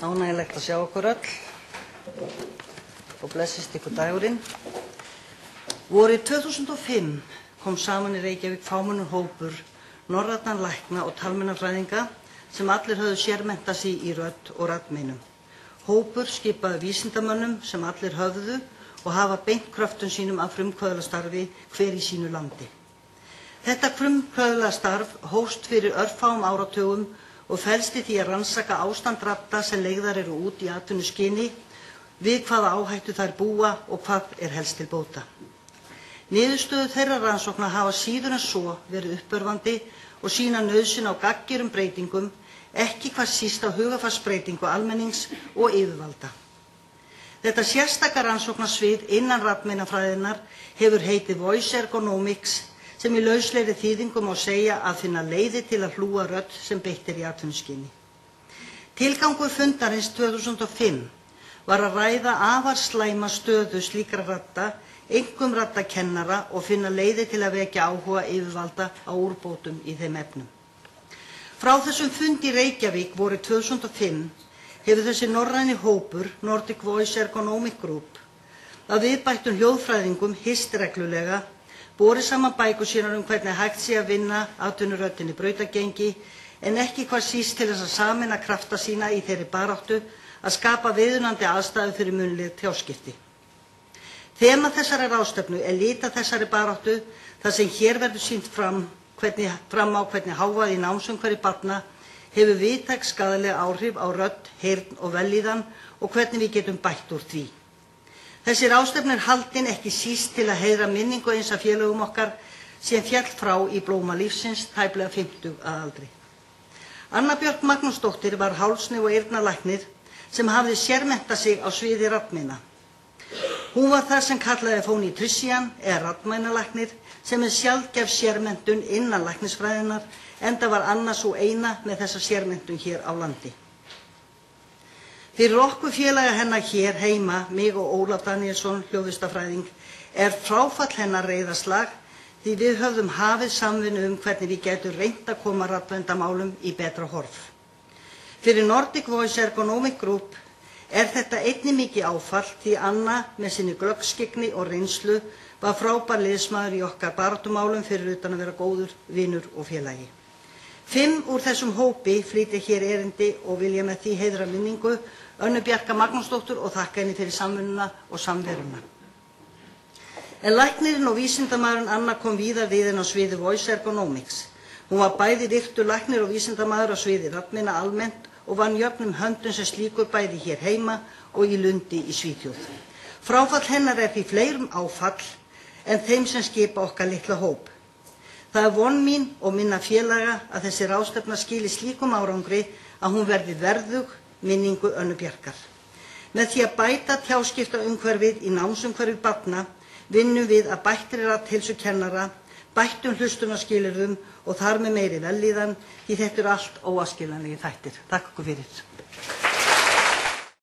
Ánægjulegt að sjá okkur öll og blessist ykkur dagurinn. Vorið 2005 kom saman í Reykjavík fámennur hópur norrænna lækna og talmeinafræðinga sem allir höfðu sérmenntað sig í rödd og raddmeinum. Hópur skipaði vísindamönnum sem allir höfðu og hafa beint kröftum sínum af frumkvöðlastarfi hver í sínu landi. Þetta frumkvöðlastarf hófst fyrir örfáum áratugum og felst í því að rannsaka ástand radda sem leigðar eru út í atvinnuskyni, við hvaða áhættu þær búa og hvað er helst til bóta. Niðurstöður þeirra rannsókna hafa síður en svo verið uppörvandi og sýna nauðsyn á gagngerum breytingum, ekki hvað síst á hugarfarsbreytingu almennings og yfirvalda. Þetta sérstaka rannsóknarsvið innan raddmeinafræðinnar hefur heitið Voice Ergonomics, sem í lauslegri þýðingu má segja að finna leiðir til að hlúa rödd sem beitt er í atvinnuskyni. Tilgangur fundarins 2005 var að ræða afar slæma stöðu slíkra radda, einkum raddakennara, og finna leiðir til að vekja áhuga yfirvalda á úrbótum í þeim efnum. Frá þessum fundi í Reykjavík vorið 2005 hefur þessi norræni hópur, Nordic Voice Ergonomic Group, að viðbættum hljóðfræðingum hist reglulega, borið saman bækur sínar hvernig hægt sé að vinna atvinnuröddinni brautagengi, en ekki hvað síst til þess að sameina krafta sína í þeirri baráttu að skapa viðunandi aðstæður fyrir munnleg tjáskipti. Þema þessari ráðstefnu er lita þessari baráttu, þar sem hér verður sýnt fram á hvernig hávaði í námsumhverfi barna hefur víðtæk skaðleg áhrif á rödd, heyrn og vellíðan og hvernig við getum bætt úr því. Þessi ráðstefna er haldin ekki síst til að heiðra minningu eins af félögum okkar sem féll frá í blóma lífsins, tæplega 50 að aldri. Anna Björk Magnúsdóttir var hálsni- og eyrnalæknir sem hafði sérmenntað sig á sviði raddmeina. Hún var það sem kallaði phonitrician eða raddmeinalæknir, sem er sjaldgæf sérmenntun innan læknisfræðinnar, enda var Anna sú eina með þessa sérmenntun hér á landi. Fyrir okkur félaga hennar hér heima, mig og Ólaf Danielsson, hljóðvistafræðing, er fráfall hennar reiðarslag því við höfðum hafið samvinnu hvernig við getum reynt að koma raddvendamálum í betra horf. Fyrir Nordic Voice Ergonomic Group er þetta einnig mikið áfall því Anna með sinni glöggskyggni og reynslu var frábær liðsmaður í okkar baráttumálum fyrir utan að vera góður vinur og félagi. 5 úr þessum hópi flytja hér erindi og vilja með því heiðra minningu Önnu Bjarka Magnúsdóttur og þakka henni fyrir samvinnuna og samveruna. En læknirinn og vísindamaðurinn Anna kom víðar við henni á sviði Voice Ergonomics. Hún var bæði virtur læknir og vísindamaður á sviði raddmeina almennt og vann jöfnum höndum sem slíkur bæði hér heima og í Lundi í Svíþjóð. Fráfall hennar er því fleirum áfall en þeim sem skipa okkar litla hóp. Það er von mín og minna félaga að þessi ráðstefna skili slíkum árangri að hún verði verðug minningu Önnu Bjarkar. Með því að bæta tjáskiptaumhverfið í námsumhverfi barna vinnum við að bættri raddheilsu kennara, bættum hlustunarskilyrðum og þar með meiri vellíðan, því þetta eru allt óaskiljanlegir þættir. Takk okkur fyrir.